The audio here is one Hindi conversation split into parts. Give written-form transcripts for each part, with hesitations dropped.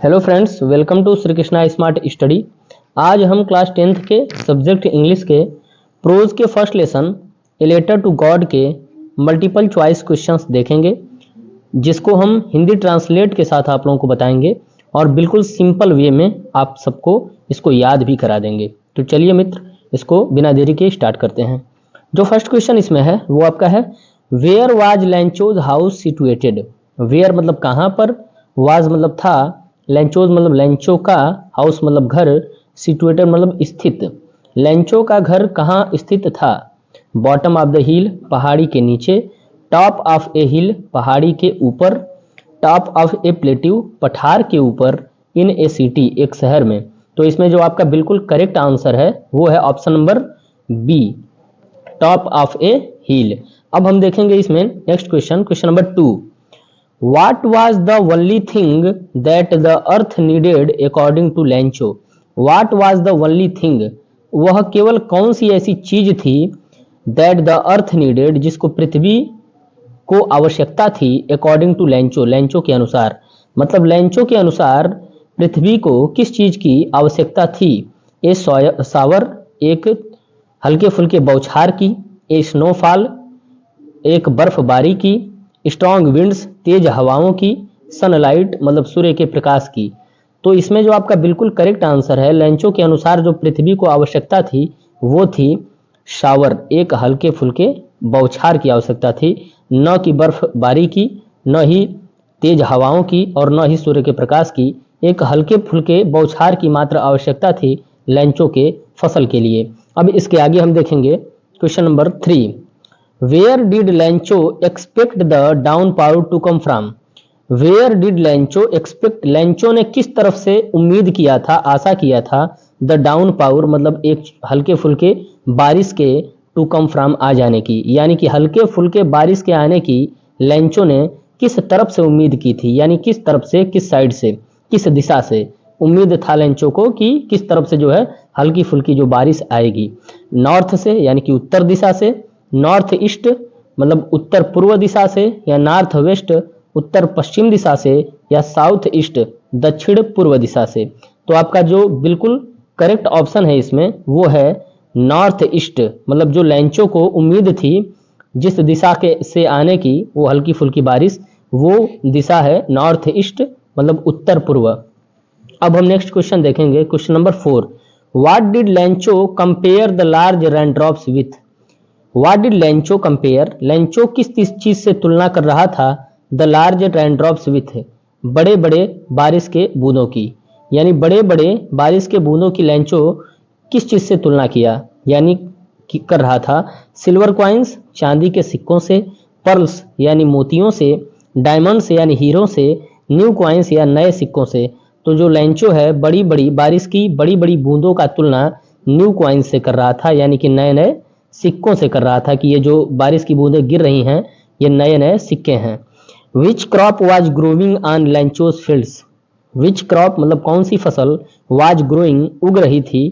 Hello friends, welcome to Shri Krishna smart study. आज हम क्लास 10th के सब्जेक्ट इंग्लिश के प्रोज के first lesson a letter to God के मल्टीपल चॉइस क्वेश्चंस देखेंगे, जिसको हम हिंदी ट्रांसलेट के साथ आप लोगों को बताएंगे और बिल्कुल सिंपल वे में आप सबको इसको याद भी करा देंगे। तो चलिए मित्र, इसको बिना देरी के स्टार्ट करते हैं। जो फर्स्ट क्वेश्चन इसमें है वो आपका है, where was Lencho's house situated. Where मतलब कहाँ पर, वाज मतलब था, लैंचोज मतलब लैंचो का, हाउस मतलब घर, सिचुएटेड मतलब स्थित। लैंचो का घर कहाँ स्थित था? बॉटम ऑफ द हिल, पहाड़ी के नीचे। टॉप ऑफ ए हिल, पहाड़ी के ऊपर। टॉप ऑफ ए प्लेट्यू, पठार के ऊपर। इन ए सिटी, एक शहर में। तो इसमें जो आपका बिल्कुल करेक्ट आंसर है वो है option number B, top of a hill. अब हम देखेंगे इसमें next question, question number 2। What was the only thing that the earth needed according to Lancho? What was the only thing? वह केवल कौन सी ऐसी चीज थी that the earth needed, जिसको पृथ्वी को आवश्यकता थी, according to Lancho, लैंचो के अनुसार। मतलब लैंचो के अनुसार पृथ्वी को किस चीज की आवश्यकता थी? ए सावर, एक हल्के फुल्के बौछार की। ए स्नोफॉल, एक बर्फबारी की। स्ट्रॉन्ग विंड्स, तेज हवाओं की। सनलाइट मतलब सूर्य के प्रकाश की। तो इसमें जो आपका बिल्कुल करेक्ट आंसर है, लैंचो के अनुसार जो पृथ्वी को आवश्यकता थी वो थी शावर, एक हल्के फुल्के बौछार की आवश्यकता थी, न कि बर्फबारी की, न ही तेज हवाओं की, और न ही सूर्य के प्रकाश की। एक हल्के फुल्के बौछार की मात्र आवश्यकता थी लैंचो के फसल के लिए। अब इसके आगे हम देखेंगे question number 3। Where did Lencho expect the down power to come from? Where did Lencho expect, Lencho ने किस तरफ से उम्मीद किया था, आशा किया था, द डाउन पावर मतलब एक हल्के फुल्के बारिश के, टू कम फ्रॉम आ जाने की, यानी कि हल्के फुल्के बारिश के आने की लैंचो ने किस तरफ से उम्मीद की थी, यानी किस तरफ से, किस साइड से, किस दिशा से उम्मीद था लैंचो को कि किस तरफ से जो है हल्की फुल्की जो बारिश आएगी। नॉर्थ से यानी कि उत्तर दिशा से, नॉर्थ ईस्ट मतलब उत्तर पूर्व दिशा से, या नॉर्थ वेस्ट उत्तर पश्चिम दिशा से, या साउथ ईस्ट दक्षिण पूर्व दिशा से। तो आपका जो बिल्कुल करेक्ट ऑप्शन है इसमें वो है नॉर्थ ईस्ट। मतलब जो लैंचो को उम्मीद थी जिस दिशा के से आने की वो हल्की फुल्की बारिश, वो दिशा है नॉर्थ ईस्ट मतलब उत्तर पूर्व। अब हम नेक्स्ट क्वेश्चन देखेंगे, question number 4। What did लैंचो compare the large raindrops with? What did लैंचो compare, लैंचो किस चीज से तुलना कर रहा था, द लार्ज रेनड्रॉप्स विथ, बड़े बड़े बारिश के बूंदों की। यानी बड़े बड़े बारिश के बूंदों की लैंचो किस चीज से तुलना किया, यानी कर रहा था सिल्वर कॉइन्स, चांदी के सिक्कों से। पर्ल्स यानी मोतियों से। डायमंड्स यानी हीरो से। न्यू कॉइन्स या नए सिक्कों से। तो जो लैंचो है बड़ी बड़ी बारिश की बड़ी बड़ी बूंदों का तुलना न्यू कॉइन्स से कर रहा था, यानी कि नए नए सिक्कों से कर रहा था कि ये जो बारिश की बूंदें गिर रही हैं ये नए नए सिक्के हैं। Which crop was growing on Lencho's fields? Which crop मतलब कौन सी फसल, वाज ग्रोइंग उग रही थी,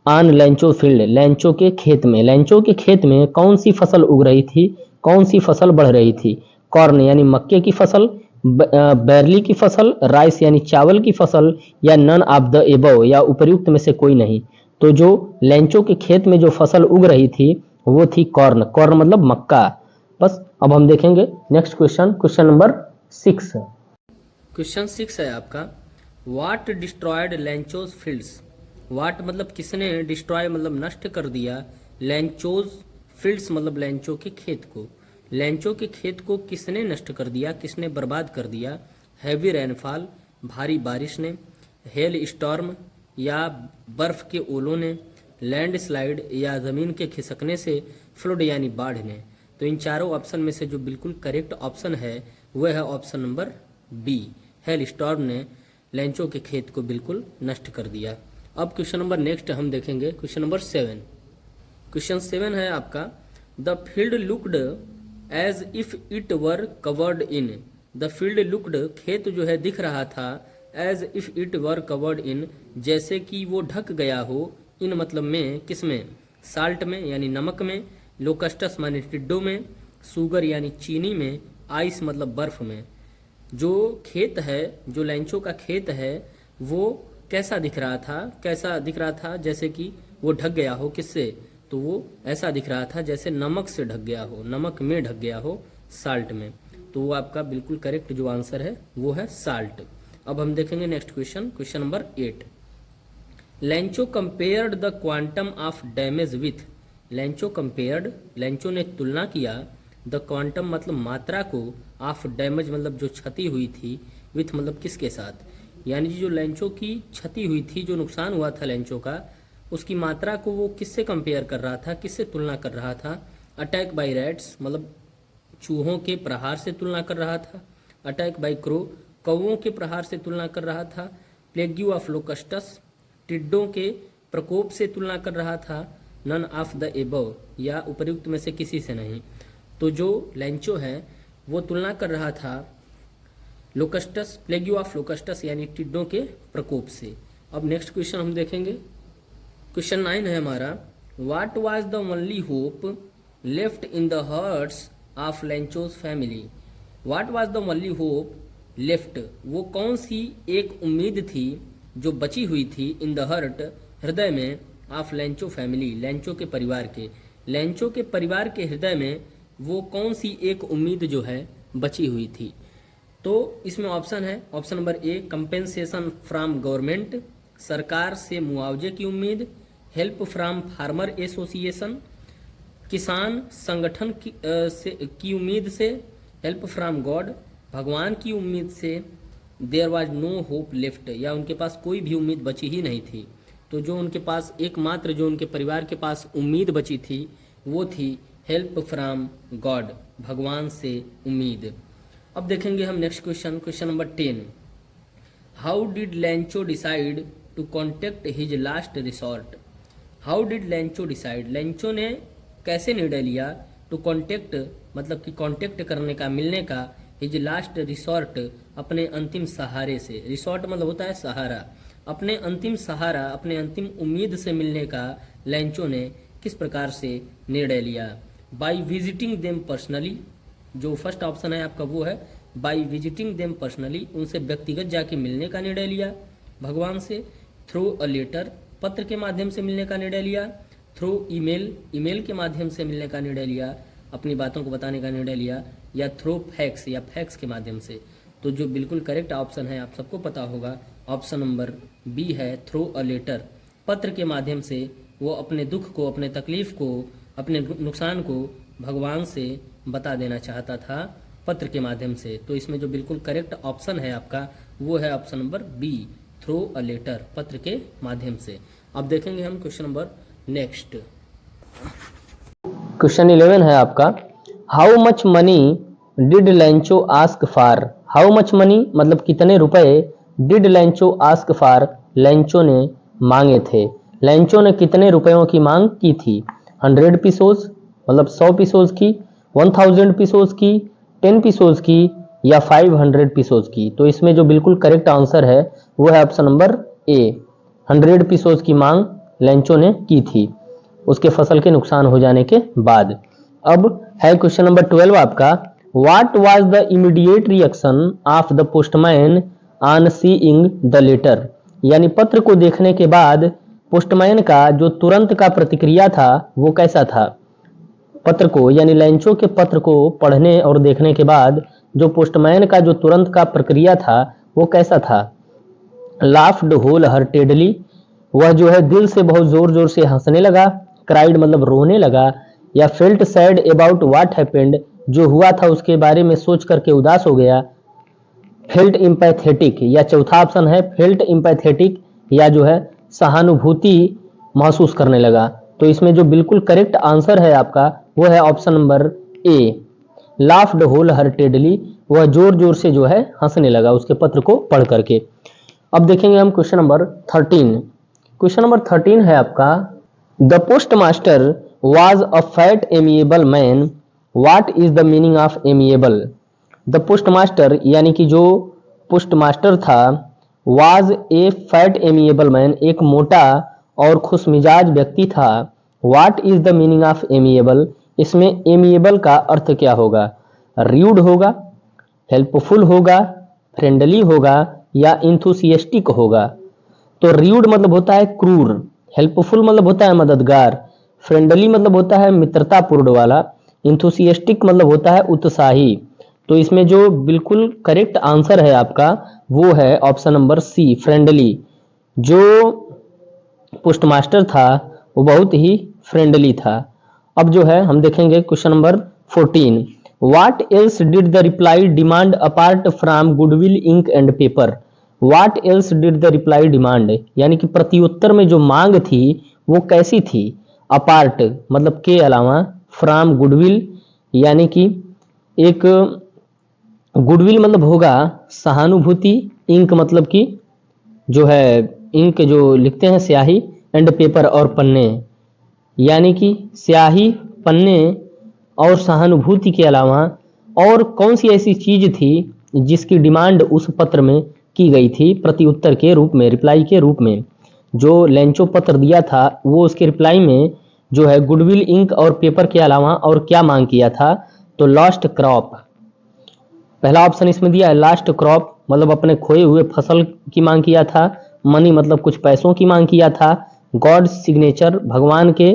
ऑन लैंचो फील्ड लैंचो के खेत में। लैंचो के खेत में कौन सी फसल उग रही थी, कौन सी फसल बढ़ रही थी? कॉर्न यानी मक्के की फसल, बैरली की फसल, राइस यानी चावल की फसल, या नन ऑफ द एबव या उपर्युक्त में से कोई नहीं। तो जो लैंचो के खेत में जो फसल उग रही थी वो थी कॉर्न। कॉर्न मतलब मक्का। बस अब हम देखेंगे next question, question number 6। Question 6 है आपका, व्हाट डिस्ट्रॉयड लैंचोज फील्ड्स? व्हाट मतलब किसने, डिस्ट्रॉय मतलब नष्ट कर दिया, लैंचोज फील्ड्स मतलब लैंचो के खेत को। लैंचो के खेत को किसने नष्ट कर दिया, किसने बर्बाद कर दिया? हैवी रेनफॉल, भारी बारिश ने। हेल स्टॉर्म या बर्फ के ओलों ने। लैंड स्लाइड या जमीन के खिसकने से। फ्लड यानी बाढ़ ने। तो इन चारों ऑप्शन में से जो बिल्कुल करेक्ट ऑप्शन है वह है option number B, hailstorm ने लैंचो के खेत को बिल्कुल नष्ट कर दिया। अब क्वेश्चन नंबर नेक्स्ट हम देखेंगे, क्वेश्चन नंबर 7। क्वेश्चन 7 है आपका, the field looked as if it were covered in. The field looked, खेत जो है दिख रहा था, as if it were covered in, जैसे कि वो ढक गया हो, इन मतलब में, किसमें? साल्ट में यानी नमक में। लोकस्टस माने टिड्डों में। सुगर यानी चीनी में। आइस मतलब बर्फ में। जो खेत है, जो लेंचो का खेत है, वो कैसा दिख रहा था? कैसा दिख रहा था? जैसे कि वो ढक गया हो। किससे? तो वो ऐसा दिख रहा था जैसे नमक से ढक गया हो, नमक में ढक गया हो, साल्ट में। तो वो आपका बिल्कुल करेक्ट जो आंसर है वो है साल्ट। अब हम देखेंगे next question, question number 8। Lencho compared the quantum of damage with. Lencho compared, Lencho ने तुलना किया, द क्वांटम मतलब मात्रा को, ऑफ डैमेज मतलब जो क्षति हुई थी, विथ मतलब किसके साथ? यानी जो लेंचो की क्षति हुई थी, जो नुकसान हुआ था लेंचो का, उसकी मात्रा को वो किससे कंपेयर कर रहा था, किससे तुलना कर रहा था? अटैक बाय रैट्स मतलब चूहों के प्रहार से तुलना कर रहा था। अटैक बाय क्रो कौओं के प्रहार से तुलना कर रहा था। प्लेग्यू ऑफ लोकस्टस टिड्डों के प्रकोप से तुलना कर रहा था। नन ऑफ द एबव या उपर्युक्त में से किसी से नहीं। तो जो लेंचो है वो तुलना कर रहा था लोकस्टस, प्लेग्यू ऑफ लोकस्टस यानी टिड्डों के प्रकोप से। अब नेक्स्ट क्वेश्चन हम देखेंगे, क्वेश्चन 9 है हमारा। What was the only hope left in the hearts of Lencho's family. What was the only hope left, वो कौन सी एक उम्मीद थी जो बची हुई थी, इन द हार्ट हृदय में, ऑफ लेंचो फैमिली लेंचो के परिवार के। लेंचो के परिवार के हृदय में वो कौन सी एक उम्मीद जो है बची हुई थी? तो इसमें ऑप्शन है, option number A compensation from government, सरकार से मुआवजे की उम्मीद। हेल्प फ्रॉम फार्मर एसोसिएशन, किसान संगठन की उम्मीद से। हेल्प फ्रॉम गॉड, भगवान की उम्मीद से। There was no hope left, या उनके पास कोई भी उम्मीद बची ही नहीं थी। तो जो उनके पास एकमात्र जो उनके परिवार के पास उम्मीद बची थी वो थी हेल्प फ्रॉम गॉड, भगवान से उम्मीद। अब देखेंगे हम next question, question number 10। How did Lencho decide to contact his last resort. How did Lencho decide, Lencho ने कैसे निर्णय लिया, टू कॉन्टेक्ट मतलब कि कॉन्टेक्ट करने का, मिलने का, हिज लास्ट रिसोर्ट अपने अंतिम सहारे से। रिसोर्ट मतलब होता है सहारा। अपने अंतिम सहारा, अपने अंतिम उम्मीद से मिलने का लेंचो ने किस प्रकार से निर्णय लिया? बाय विजिटिंग देम पर्सनली, जो फर्स्ट ऑप्शन है आपका वो है बाय विजिटिंग देम पर्सनली, उनसे व्यक्तिगत जाके मिलने का निर्णय लिया भगवान से। थ्रू अ लेटर, पत्र के माध्यम से मिलने का निर्णय लिया। थ्रू ईमेल, ईमेल के माध्यम से मिलने का निर्णय लिया, अपनी बातों को बताने का निर्णय लिया। या थ्रू फैक्स, या फैक्स के माध्यम से। तो जो बिल्कुल करेक्ट ऑप्शन है आप सबको पता होगा, ऑप्शन नंबर बी है थ्रू अ लेटर। पत्र के माध्यम से वो अपने दुख को, अपने तकलीफ को, अपने नुकसान को भगवान से बता देना चाहता था पत्र के माध्यम से। तो इसमें जो बिल्कुल करेक्ट ऑप्शन है आपका वो है option number B, through a letter, पत्र के माध्यम से। अब देखेंगे हम क्वेश्चन नंबर नेक्स्ट, क्वेश्चन 11 है आपका। How much money did Lencho ask for. How much money मतलब कितने रुपए, did Lencho ask for Lencho ने मांगे थे। लेंचो ने कितने रुपयों की मांग की थी? 100 पीसोज मतलब 100 पीसोज की, 1000 पीसोज की, 10 पीसोज की, या 500 पीसोज की। तो इसमें जो बिल्कुल करेक्ट आंसर है वो है ऑप्शन नंबर ए, 100 पीसोज की मांग लेंचो ने की थी उसके फसल के नुकसान हो जाने के बाद। अब है क्वेश्चन नंबर 12 आपका। What was the immediate reaction of the postman on seeing the letter. यानी पत्र को देखने के बाद पोस्टमैन का जो तुरंत का प्रतिक्रिया था वो कैसा था? पत्र को यानी लेंचो के पत्र को पढ़ने और देखने के बाद जो पोस्टमैन का जो तुरंत का प्रक्रिया था वो कैसा था? लाफ्ड होल हार्टेडली, वह जो है दिल से बहुत जोर जोर से हंसने लगा। क्राइड मतलब रोने लगा। या felt sad about what happened, जो हुआ था उसके बारे में सोच करके उदास हो गया। फेल्ट इम्पैथेटिक, या चौथा ऑप्शन है फेल्ट इम्पैथेटिक, या जो है सहानुभूति महसूस करने लगा। तो इसमें जो बिल्कुल करेक्ट आंसर है आपका वो है option number A, laughed wholeheartedly, वह जोर जोर से जो है हंसने लगा उसके पत्र को पढ़ करके। अब देखेंगे हम क्वेश्चन नंबर 13। क्वेश्चन नंबर 13 है आपका। The post master was a fat amiable man, what is the meaning of amiable. The post master यानी कि जो पोस्ट मास्टर था, was a fat amiable man, एक मोटा और खुशमिजाज व्यक्ति था। What is the meaning of amiable, इसमें एमिएबल का अर्थ क्या होगा? र्यूड होगा, हेल्पफुल होगा, फ्रेंडली होगा या इंथुसियस्टिक होगा। तो र्यूड मतलब होता है क्रूर, हेल्पफुल मतलब होता है मददगार, फ्रेंडली मतलब होता है मित्रतापूर्ण वाला, इंथुसियस्टिक मतलब होता है उत्साही। तो इसमें जो बिल्कुल करेक्ट आंसर है आपका वो है ऑप्शन नंबर सी, फ्रेंडली। जो पोस्टमास्टर था वो बहुत ही फ्रेंडली था। अब जो है हम देखेंगे question number 14। What else did the reply demand apart from goodwill ink and paper. What else did the reply demand, यानी कि प्रत्युत्तर में जो मांग थी वो कैसी थी। अपार्ट मतलब के अलावा, फ्रॉम गुडविल यानी कि एक गुडविल मतलब होगा सहानुभूति, इंक मतलब कि जो है इंक जो लिखते हैं स्याही, एंड पेपर और पन्ने, यानी कि स्याही, पन्ने और सहानुभूति के अलावा और कौन सी ऐसी चीज थी जिसकी डिमांड उस पत्र में की गई थी प्रत्युत्तर के रूप में, रिप्लाई के रूप में। जो लेंचो पत्र दिया था वो उसके रिप्लाई में जो है गुडविल, इंक और पेपर के अलावा और क्या मांग किया था, तो लॉस्ट क्रॉप। पहला ऑप्शन इसमें दिया है लास्ट क्रॉप, मतलब अपने खोए हुए फसल की मांग किया था। मनी मतलब कुछ पैसों की मांग किया था। गॉड सिग्नेचर भगवान के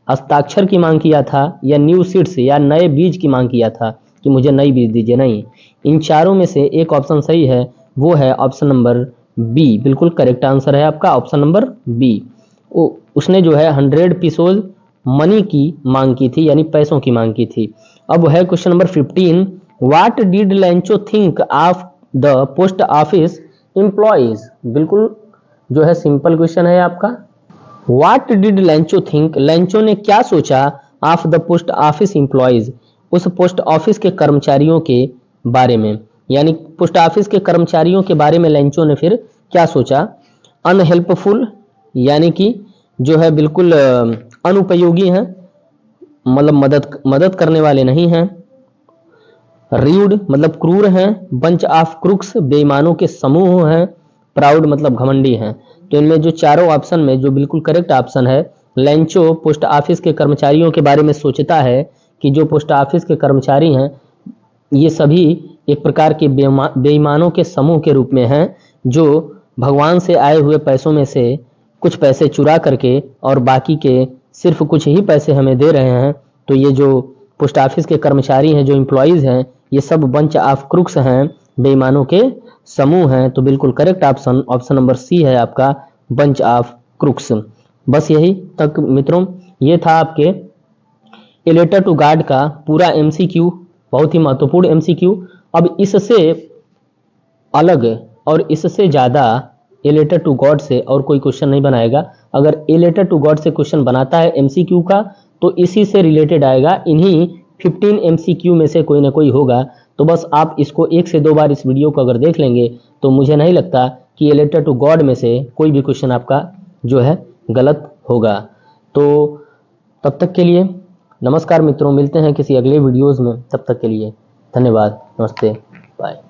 हस्ताक्षर की मांग किया था, या न्यू सीड्स या नए बीज की मांग किया था कि मुझे नई बीज दीजिए। नहीं, इन चारों में से एक ऑप्शन सही है, वो है ऑप्शन नंबर बी। बिल्कुल करेक्ट आंसर है आपका ऑप्शन नंबर बी। उसने जो है 100 पीसोज मनी की मांग की थी, यानी पैसों की मांग की थी। अब है question number 15। What did Lencho think of the post office employees. बिल्कुल जो है सिंपल क्वेश्चन है आपका। What did Lencho think, Lencho ने क्या सोचा of the post office employees, उस पोस्ट ऑफिस के कर्मचारियों के बारे में, यानी पोस्ट ऑफिस के कर्मचारियों के बारे में लेंचो ने फिर क्या सोचा। अनहेल्पफुल यानी कि जो है बिल्कुल अनुपयोगी हैं, मतलब मदद करने वाले नहीं हैं। र्यूड मतलब क्रूर हैं। बंच ऑफ क्रुक्स बेईमानों के समूह हैं। प्राउड मतलब घमंडी हैं। तो इनमें जो चारों ऑप्शन में जो बिल्कुल करेक्ट ऑप्शन है, लेंचो पोस्ट ऑफिस के कर्मचारियों के बारे में सोचता है कि जो पोस्ट ऑफिस के कर्मचारी हैं ये सभी एक प्रकार के बेईमानों के समूह के रूप में हैं, जो भगवान से आए हुए पैसों में से कुछ पैसे चुरा करके और बाकी के सिर्फ कुछ ही पैसे हमें दे रहे हैं। तो ये जो पोस्ट ऑफिस के कर्मचारी हैं, जो एम्प्लॉयज़ हैं, ये सब बंच ऑफ क्रुक्स हैं, बेईमानों के समूह हैं। तो बिल्कुल correct option option number C है आपका, बंच ऑफ क्रुक्स। बस यही तक मित्रों, ये था आपके ए लेटर टू गॉड का पूरा एमसीक्यू, बहुत ही महत्वपूर्ण एमसीक्यू। अब इससे अलग और इससे ज़्यादा ए लेटर टू गॉड से और कोई क्वेश्चन नहीं बनाएगा। अगर ए लेटर टू गॉड से क्वेश्चन बनाता है एमसीक्यू का तो इसी से रिलेटेड आएगा, इन्हीं 15 एमसीक्यू में से कोई ना कोई होगा। तो बस आप इसको 1 से 2 बार इस वीडियो को अगर देख लेंगे तो मुझे नहीं लगता कि ए लेटर टू गॉड में से कोई भी क्वेश्चन आपका जो है गलत होगा। तो तब तक के लिए नमस्कार मित्रों, मिलते हैं किसी अगले वीडियोज़ में। तब तक के लिए धन्यवाद, नमस्ते, बाय।